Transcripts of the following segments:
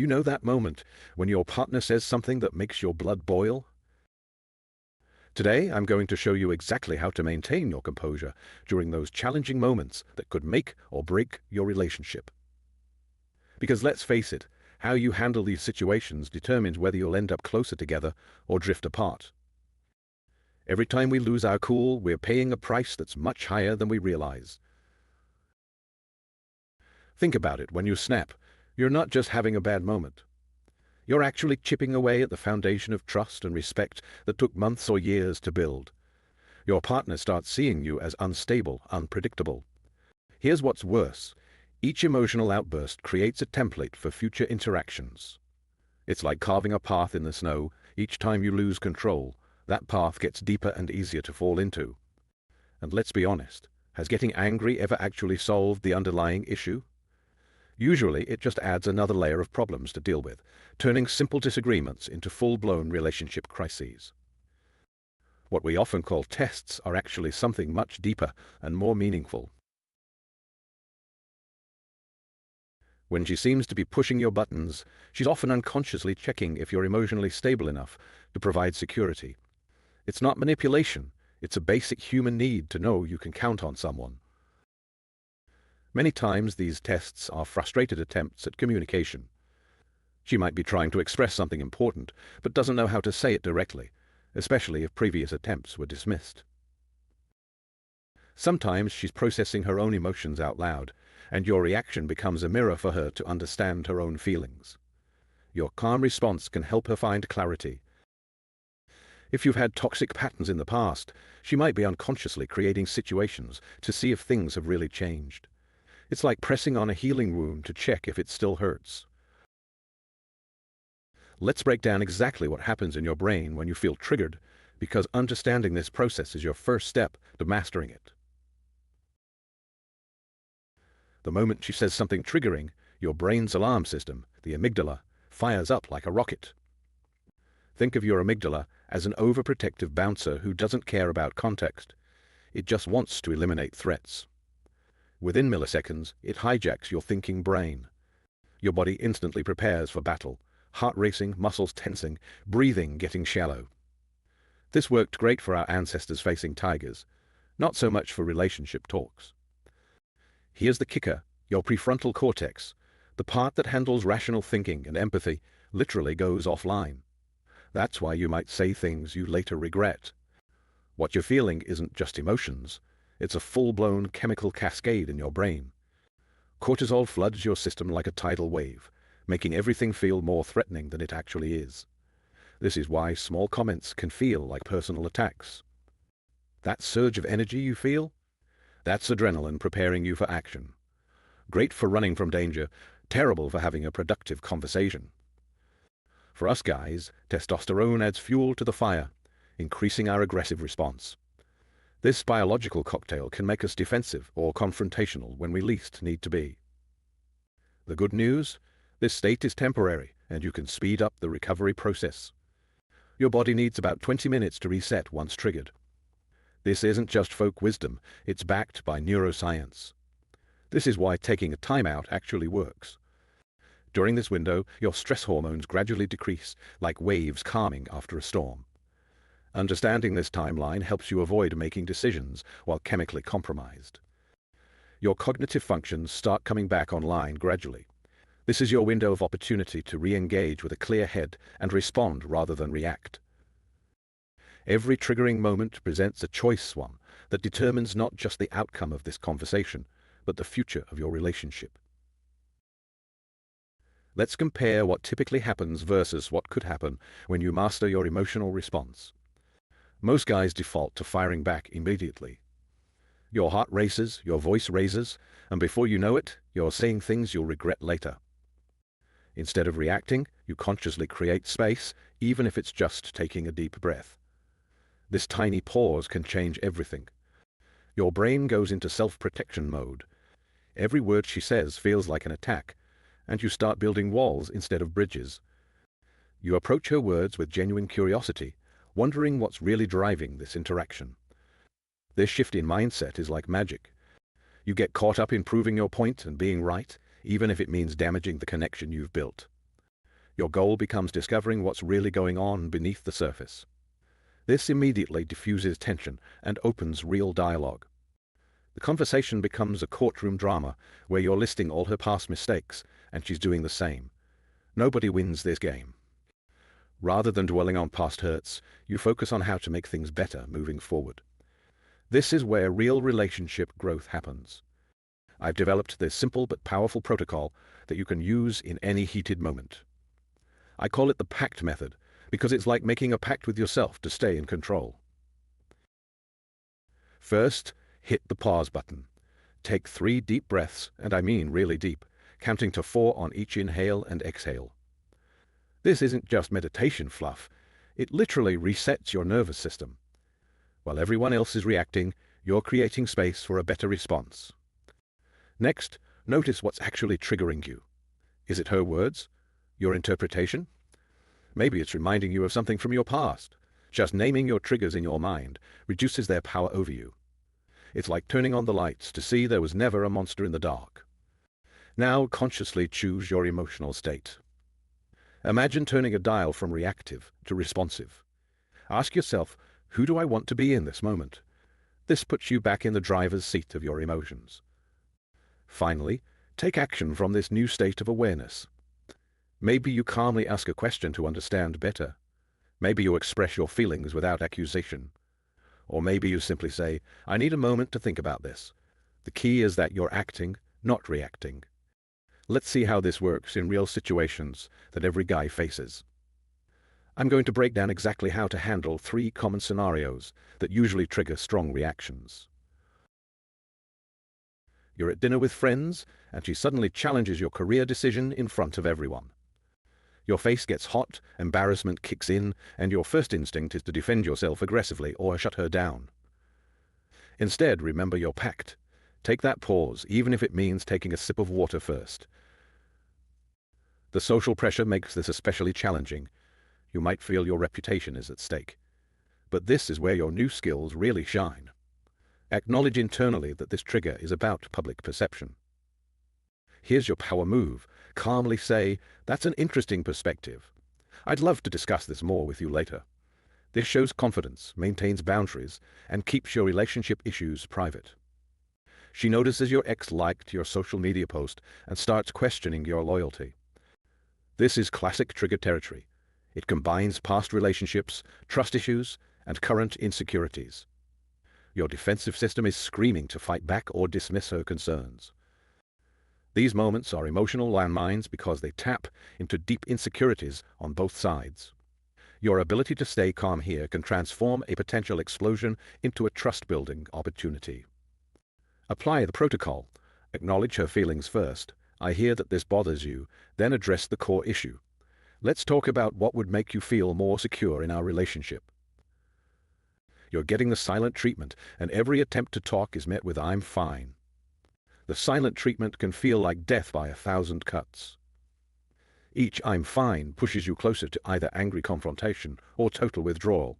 You know that moment when your partner says something that makes your blood boil? Today, I'm going to show you exactly how to maintain your composure during those challenging moments that could make or break your relationship. Because let's face it, how you handle these situations determines whether you'll end up closer together or drift apart. Every time we lose our cool, we're paying a price that's much higher than we realize. Think about it. When you snap, you're not just having a bad moment. You're actually chipping away at the foundation of trust and respect that took months or years to build. Your partner starts seeing you as unstable, unpredictable. Here's what's worse. Each emotional outburst creates a template for future interactions. It's like carving a path in the snow. Each time you lose control, that path gets deeper and easier to fall into. And let's be honest, has getting angry ever actually solved the underlying issue? Usually, it just adds another layer of problems to deal with, turning simple disagreements into full-blown relationship crises. What we often call tests are actually something much deeper and more meaningful. When she seems to be pushing your buttons, she's often unconsciously checking if you're emotionally stable enough to provide security. It's not manipulation, it's a basic human need to know you can count on someone. Many times these tests are frustrated attempts at communication. She might be trying to express something important, but doesn't know how to say it directly, especially if previous attempts were dismissed. Sometimes she's processing her own emotions out loud, and your reaction becomes a mirror for her to understand her own feelings. Your calm response can help her find clarity. If you've had toxic patterns in the past, she might be unconsciously creating situations to see if things have really changed. It's like pressing on a healing wound to check if it still hurts. Let's break down exactly what happens in your brain when you feel triggered, because understanding this process is your first step to mastering it. The moment she says something triggering, your brain's alarm system, the amygdala, fires up like a rocket. Think of your amygdala as an overprotective bouncer who doesn't care about context. It just wants to eliminate threats. Within milliseconds, it hijacks your thinking brain. Your body instantly prepares for battle, heart racing, muscles tensing, breathing getting shallow. This worked great for our ancestors facing tigers, not so much for relationship talks. Here's the kicker: your prefrontal cortex, the part that handles rational thinking and empathy, literally goes offline. That's why you might say things you later regret. What you're feeling isn't just emotions. It's a full-blown chemical cascade in your brain. Cortisol floods your system like a tidal wave, making everything feel more threatening than it actually is. This is why small comments can feel like personal attacks. That surge of energy you feel? That's adrenaline preparing you for action. Great for running from danger, terrible for having a productive conversation. For us guys, testosterone adds fuel to the fire, increasing our aggressive response. This biological cocktail can make us defensive or confrontational when we least need to be. The good news? This state is temporary, and you can speed up the recovery process. Your body needs about 20 minutes to reset once triggered. This isn't just folk wisdom, it's backed by neuroscience. This is why taking a timeout actually works. During this window, your stress hormones gradually decrease, like waves calming after a storm. Understanding this timeline helps you avoid making decisions while chemically compromised. Your cognitive functions start coming back online gradually. This is your window of opportunity to re-engage with a clear head and respond rather than react. Every triggering moment presents a choice one that determines not just the outcome of this conversation, but the future of your relationship. Let's compare what typically happens versus what could happen when you master your emotional response. Most guys default to firing back immediately. Your heart races, your voice raises, and before you know it, you're saying things you'll regret later. Instead of reacting, you consciously create space, even if it's just taking a deep breath. This tiny pause can change everything. Your brain goes into self-protection mode. Every word she says feels like an attack, and you start building walls instead of bridges. You approach her words with genuine curiosity, wondering what's really driving this interaction. This shift in mindset is like magic. You get caught up in proving your point and being right, even if it means damaging the connection you've built. Your goal becomes discovering what's really going on beneath the surface. This immediately diffuses tension and opens real dialogue. The conversation becomes a courtroom drama where you're listing all her past mistakes and she's doing the same. Nobody wins this game. Rather than dwelling on past hurts, you focus on how to make things better moving forward. This is where real relationship growth happens. I've developed this simple but powerful protocol that you can use in any heated moment. I call it the PACT method because it's like making a pact with yourself to stay in control. First, hit the pause button. Take 3 deep breaths, and I mean really deep, counting to 4 on each inhale and exhale. This isn't just meditation fluff. It literally resets your nervous system. While everyone else is reacting, you're creating space for a better response. Next, notice what's actually triggering you. Is it her words? Your interpretation? Maybe it's reminding you of something from your past. Just naming your triggers in your mind reduces their power over you. It's like turning on the lights to see there was never a monster in the dark. Now consciously choose your emotional state. Imagine turning a dial from reactive to responsive. Ask yourself, who do I want to be in this moment? This puts you back in the driver's seat of your emotions. Finally, take action from this new state of awareness. Maybe you calmly ask a question to understand better. Maybe you express your feelings without accusation. Or maybe you simply say, I need a moment to think about this. The key is that you're acting, not reacting. Let's see how this works in real situations that every guy faces. I'm going to break down exactly how to handle 3 common scenarios that usually trigger strong reactions. You're at dinner with friends, and she suddenly challenges your career decision in front of everyone. Your face gets hot, embarrassment kicks in, and your first instinct is to defend yourself aggressively or shut her down. Instead, remember your pact. Take that pause, even if it means taking a sip of water first. The social pressure makes this especially challenging. You might feel your reputation is at stake. But this is where your new skills really shine. Acknowledge internally that this trigger is about public perception. Here's your power move. Calmly say, that's an interesting perspective. I'd love to discuss this more with you later. This shows confidence, maintains boundaries, and keeps your relationship issues private. She notices your ex liked your social media post and starts questioning your loyalty. This is classic trigger territory. It combines past relationships, trust issues, and current insecurities. Your defensive system is screaming to fight back or dismiss her concerns. These moments are emotional landmines because they tap into deep insecurities on both sides. Your ability to stay calm here can transform a potential explosion into a trust-building opportunity. Apply the protocol. Acknowledge her feelings first. I hear that this bothers you, then address the core issue. Let's talk about what would make you feel more secure in our relationship. You're getting the silent treatment, and every attempt to talk is met with I'm fine. The silent treatment can feel like death by 1,000 cuts. Each I'm fine pushes you closer to either angry confrontation or total withdrawal.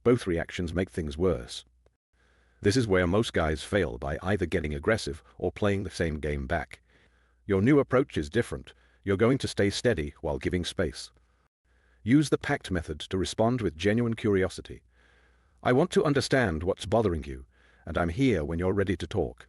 Both reactions make things worse. This is where most guys fail by either getting aggressive or playing the same game back. Your new approach is different. You're going to stay steady while giving space. Use the PACT method to respond with genuine curiosity. I want to understand what's bothering you, and I'm here when you're ready to talk.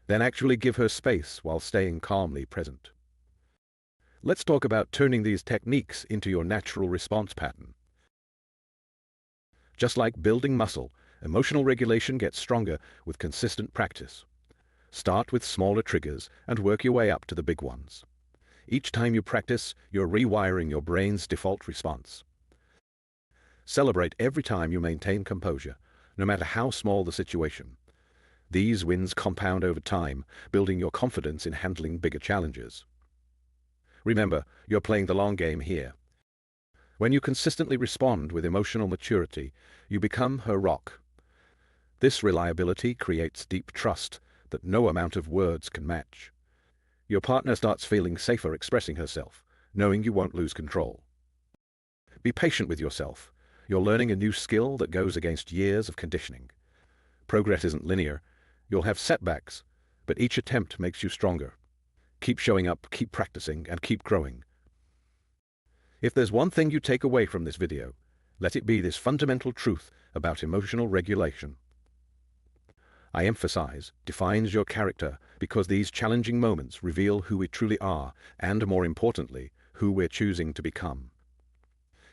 Then actually give her space while staying calmly present. Let's talk about turning these techniques into your natural response pattern. Just like building muscle, emotional regulation gets stronger with consistent practice. Start with smaller triggers and work your way up to the big ones. Each time you practice, you're rewiring your brain's default response. Celebrate every time you maintain composure, no matter how small the situation. These wins compound over time, building your confidence in handling bigger challenges. Remember, you're playing the long game here. When you consistently respond with emotional maturity, you become her rock. This reliability creates deep trust that no amount of words can match. Your partner starts feeling safer expressing herself, knowing you won't lose control. Be patient with yourself. You're learning a new skill that goes against years of conditioning. Progress isn't linear. You'll have setbacks, but each attempt makes you stronger. Keep showing up, keep practicing, and keep growing. If there's one thing you take away from this video, let it be this fundamental truth about emotional regulation. I emphasize, defines your character because these challenging moments reveal who we truly are and, more importantly, who we're choosing to become.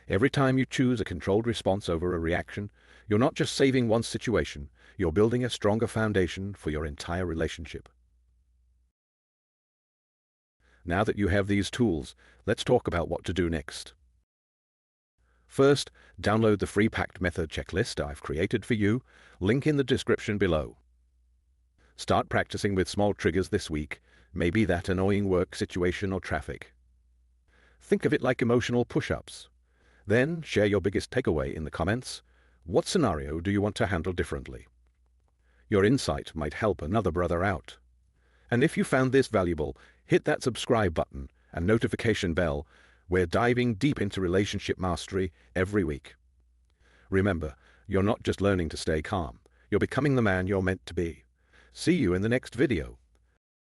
Every time you choose a controlled response over a reaction, you're not just saving one situation, you're building a stronger foundation for your entire relationship. Now that you have these tools, let's talk about what to do next. First, download the free PACT method checklist I've created for you, link in the description below. Start practicing with small triggers this week, maybe that annoying work situation or traffic. Think of it like emotional push-ups. Then share your biggest takeaway in the comments. What scenario do you want to handle differently? Your insight might help another brother out. And if you found this valuable, hit that subscribe button and notification bell. We're diving deep into relationship mastery every week. Remember, you're not just learning to stay calm, you're becoming the man you're meant to be. See you in the next video.